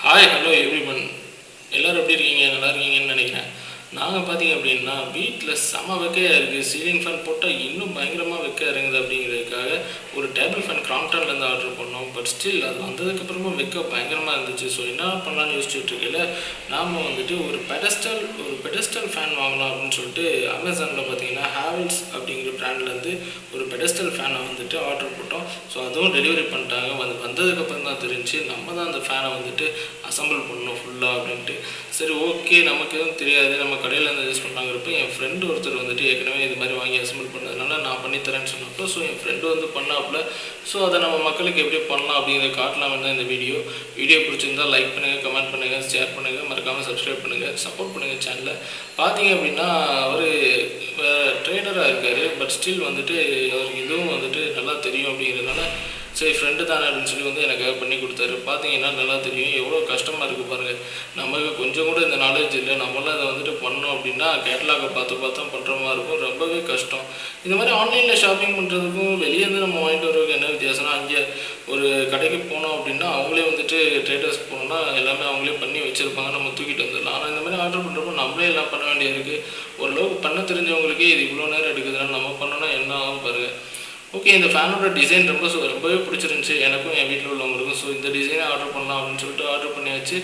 Hi hello everyone, எல்லோரும் எப்படி இருக்கீங்க? நல்லா இருக்கீங்கன்னு நினைக்கிறேன். நாங்கள் பார்த்தீங்க அப்படின்னா வீட்டில் செம வெக்கையாக இருக்குது. சீலிங் ஃபேன் போட்டால் இன்னும் பயங்கரமாக வெக்க இறங்குது. அப்படிங்கிறதுக்காக ஒரு டேபிள் ஃபேன் கிராம்ப்டன்லேருந்து ஆர்டர் பண்ணோம். பட் ஸ்டில் அது வந்ததுக்கப்புறமா வெக்க பயங்கரமாக இருந்துச்சு. ஸோ என்ன பண்ணலான்னு யோசிச்சுட்டு இருக்கல, நாம் வந்துட்டு ஒரு பெடஸ்டல் ஃபேன் வாங்கலாம் அப்படின்னு சொல்லிட்டு அமேசானில் பார்த்தீங்கன்னா ஹேவல்ஸ் அப்படிங்கிற பிராண்ட்லேருந்து ஒரு பெடஸ்டல் ஃபேனை வந்துட்டு ஆர்டர் போட்டோம். ஸோ அதுவும் டெலிவரி பண்ணிட்டாங்க. வந்ததுக்கப்புறம் தான் தெரிஞ்சு நம்ம தான் அந்த ஃபேனை வந்துட்டு அசம்பிள் பண்ணணும் ஃபுல்லாக அப்படின்ட்டு. சரி ஓகே, நமக்கு எதுவும் தெரியாது, நம்ம கடையிலேருந்து யூஸ் பண்ணுறாங்கிறப்ப என் ஃப்ரெண்டு ஒருத்தர் வந்துட்டு ஏற்கனவே இது மாதிரி வாங்கி அசம்பிள் பண்ணதுனால நான் பண்ணித்தரேன்னு சொன்னப்போ, ஸோ என் ஃப்ரெண்டு வந்து பண்ணாப்புல. ஸோ அதை நம்ம மக்களுக்கு எப்படி பண்ணலாம் அப்படிங்கிறத காட்டலாம்னு தான் இந்த வீடியோ பிடிச்சிருந்தால் லைக் பண்ணுங்கள், கமெண்ட் பண்ணுங்கள், ஷேர் பண்ணுங்கள், மறக்காமல் சப்ஸ்கிரைப் பண்ணுங்கள், சப்போர்ட் பண்ணுங்கள் சேனலை. பார்த்தீங்க அப்படின்னா அவர் ட்ரேடராக இருக்கார். பட் ஸ்டில் வந்துட்டு அவருக்கு இதுவும் வந்துட்டு நல்லா தெரியும். அப்படிங்கிறதுனால சரி ஃப்ரெண்டு தானே அப்படின்னு சொல்லி வந்து எனக்காக பண்ணி கொடுத்தாரு. பார்த்தீங்கன்னா நல்லா தெரியும் எவ்வளோ கஷ்டமாக இருக்குது பாருங்கள். நமக்கு கொஞ்சம் கூட இந்த நாலேஜ் இல்லை. நம்மளாம் அதை வந்துட்டு பண்ணோம் அப்படின்னா கேட்லாகை பார்த்து பண்ணுற மாதிரி இருக்கும். ரொம்பவே கஷ்டம். இந்த மாதிரி ஆன்லைனில் ஷாப்பிங் பண்ணுறதுக்கும் வெளியேருந்து நம்ம வாங்கிட்டு வரதுக்கு என்ன வித்தியாசம்னா, அங்கே ஒரு கடைக்கு போனோம் அப்படின்னா அவங்களே வந்துட்டு ட்ரேடர்ஸ்க்கு போனோம்னா எல்லாமே அவங்களே பண்ணி வச்சுருப்பாங்க, நம்ம தூக்கிட்டு வந்துடலாம். ஆனால் இந்த மாதிரி ஆர்டர் பண்ணுறப்போ நம்மளே எல்லாம் பண்ண வேண்டியிருக்கு. ஓரளவுக்கு பண்ண தெரிஞ்சவங்களுக்கே இது இவ்வளோ நேரம் எடுக்குதுன்னா நம்ம பண்ணோன்னா என்ன ஆகும் பாருங்கள். ஓகே, இந்த ஃபேனோட டிசைன் ரொம்பவே பிடிச்சிருந்துச்சி எனக்கும் என் வீட்டில் உள்ளவங்களுக்கும். ஸோ இந்த டிசைனை ஆர்டர் பண்ணலாம் அப்படின்னு சொல்லிட்டு ஆர்டர் பண்ணியாச்சு.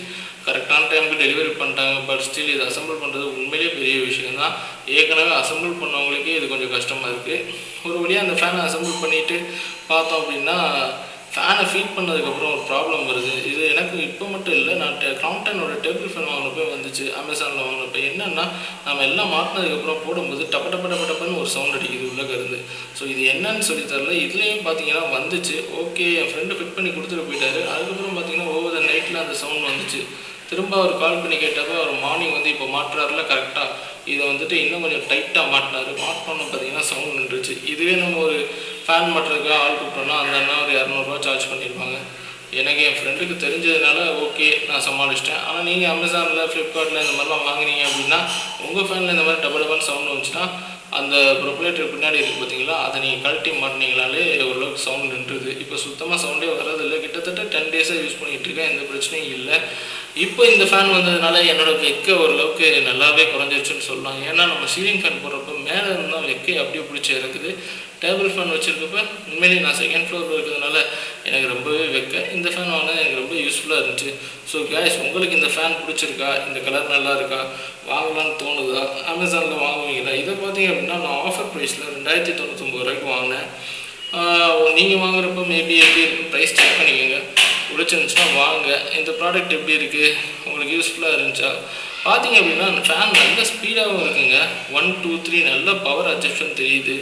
கரெக்டான டைமுக்கு டெலிவரி பண்ணிட்டாங்க. பட் ஸ்டில் இது அசம்பிள் பண்ணுறது உண்மையிலே பெரிய விஷயம் தான். ஏற்கனவே அசம்பிள் பண்ணவங்களுக்கே இது கொஞ்சம் கஷ்டமாக இருக்குது. ஒரு வழியாக அந்த ஃபேனை அசம்பிள் பண்ணிவிட்டு பார்த்தோம் அப்படின்னா ஃபேனை ஃபீட் பண்ணதுக்கப்புறம் ஒரு ப்ராப்ளம் வருது. இது எனக்கு இப்போ மட்டும் இல்லை, நான் கிராம்ப்டனோட டேபிள் ஃபேன் வாங்கினப்போ வந்துச்சு. அமேசானில் வாங்கினப்போ என்னென்னா, நம்ம எல்லாம் மாட்டினதுக்கப்புறம் போடும்போது டப்பன்னு ஒரு சவுண்ட் அடிக்குது உள்ளே இருந்து. ஸோ இது என்னன்னு சொல்லி தரல. இதுலேயும் பார்த்தீங்கன்னா வந்துச்சு. ஓகே, என் ஃப்ரெண்டு ஃபிட் பண்ணி கொடுத்துட்டு போயிட்டாரு. அதுக்கப்புறம் பார்த்தீங்கன்னா ஓவர் நைட்டில் அந்த சவுண்ட் வந்துச்சு. திரும்ப அவர் கால் பண்ணி கேட்டப்போ அவர் மார்னிங் வந்து இப்போ மாட்டுறாருல கரெக்டாக இதை வந்துட்டு இன்னும் கொஞ்சம் டைட்டாக மாட்டினார். மாட்டினோன்னு பார்த்தீங்கன்னா சவுண்ட் நின்றுச்சு. இதுவே நம்ம ஒரு ஃபேன் மாட்டுறதுக்கு ஆள் கூப்பிட்டோன்னா அந்த அண்ணா ஒரு 200 சார்ஜ் பண்ணியிருப்பாங்க. எனக்கு என் ஃப்ரெண்டுக்கு தெரிஞ்சதுனால ஓகே நான் சமாளிச்சிட்டேன். ஆனால் நீங்கள் அமேசானில், ஃப்ளிப்கார்ட்டில் இந்த மாதிரிலாம் வாங்கினீங்க அப்படின்னா உங்கள் ஃபேனில் இந்த மாதிரி டபுள் சவுண்ட் வந்துச்சுன்னா அந்த ப்ரொப்ரேட்டர் பின்னாடி இருக்குது பார்த்தீங்களா, அதை நீங்கள் கழட்டி மாட்டினீங்கனாலே ஓரளவுக்கு சவுண்ட் நின்றுது. இப்போ சுத்தமாக சவுண்டே வரதில்லை. கிட்டத்தட்ட 10 டேஸாக யூஸ் பண்ணிகிட்டு இருக்கேன், எந்த பிரச்சனையும் இல்லை. இப்போ இந்த ஃபேன் வந்ததுனால என்னோடய வெக்கை ஓரளவுக்கு நல்லாவே குறைஞ்சிருச்சுன்னு சொல்லலாம். ஏன்னா நம்ம சீலிங் ஃபேன் போடுறப்போ மேலே இருந்தால் வெக்கை அப்படியே பிடிச்சி இருக்குது. டேபிள் ஃபேன் வச்சுருக்கப்ப உண்மையிலேயே நான் செகண்ட் ஃப்ளோரில் இருக்கிறதுனால எனக்கு ரொம்பவே இந்த ஃபேன் வாங்கினா எனக்கு ரொம்ப யூஸ்ஃபுல்லாக இருந்துச்சு. ஸோ கேஸ், உங்களுக்கு இந்த ஃபேன் பிடிச்சிருக்கா? இந்த கலர் நல்லா இருக்கா? வாங்கலான்னு தோணுதா? அமேசானில் வாங்குவீங்களா? இதை பார்த்தீங்க அப்படின்னா நான் ஆஃபர் ப்ரைஸில் 2099 வாங்கினேன். நீங்கள் வாங்குறப்போ மேபி எப்படி இருக்குன்னு ப்ரைஸ் செக் பண்ணிக்கோங்க. பிடிச்சிருந்துச்சுன்னா வாங்க. இந்த ப்ராடக்ட் எப்படி இருக்குது, உங்களுக்கு யூஸ்ஃபுல்லாக இருந்துச்சா? பார்த்தீங்க அப்படின்னா அந்த ஃபேன் நல்ல ஸ்பீடாகவும் இருக்குங்க. 1 2 3 நல்ல பவர் அட்ஜஸ்ட்மெண்ட் தெரியுது.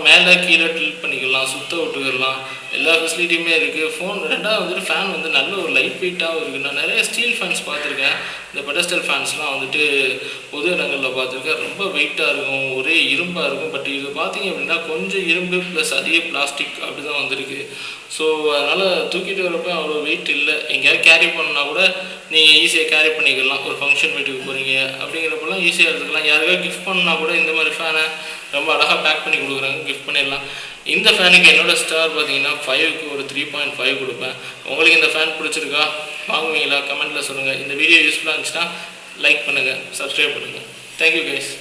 மேலே கீழே டில்ட் பண்ணிக்கலாம், சுத்த விட்டுக்கலாம், எல்லா ஃபெசிலிட்டியுமே இருக்குது. ரெண்டாவது வந்துட்டு ஃபேன் வந்து நல்ல ஒரு லைட் வெயிட்டாகவும் இருக்குது. நான் நிறைய ஸ்டீல் ஃபேன்ஸ் பார்த்துருக்கேன். இந்த பெடஸ்டல் ஃபேன்ஸ்லாம் வந்துட்டு பொது இடங்களில் பார்த்துருக்கேன். ரொம்ப வெயிட்டாக இருக்கும், ஒரே இரும்பாக இருக்கும். பட் இது பார்த்தீங்க அப்படின்னா கொஞ்சம் இரும்பு ப்ளஸ் அதிக பிளாஸ்டிக் அப்படி தான் வந்திருக்கு. ஸோ அதனால் தூக்கிட்டு வரப்போ அவ்வளோ வெயிட் இல்லை. எங்கேயாவது கேரி பண்ணனா கூட நீங்கள் ஈஸியாக கேரி பண்ணிக்கலாம். ஒரு ஃபங்க்ஷன் வீட்டுக்கு போகிறீங்க அப்படிங்கிறப்பெல்லாம் ஈஸியாக எடுத்துக்கலாம். யாருக்காவது கிஃப்ட் பண்ணால் கூட இந்த மாதிரி ஃபேனை ரொம்ப அழகாக பேக் பண்ணி கொடுக்குறாங்க, கிஃப்ட் பண்ணிடலாம். இந்த ஃபேனுக்கு என்னோடய ஸ்டார் பார்த்தீங்கன்னா 5க்கு ஒரு 3.5 கொடுப்பேன். உங்களுக்கு இந்த ஃபேன் பிடிச்சிருக்கா? வாங்குவீங்களா? கமெண்ட்டில் சொல்லுங்கள். இந்த வீடியோ யூஸ்ஃபுல்லாக இருந்துச்சுன்னா லைக் பண்ணுங்கள், சப்ஸ்கிரைப் பண்ணுங்கள். Thank you guys.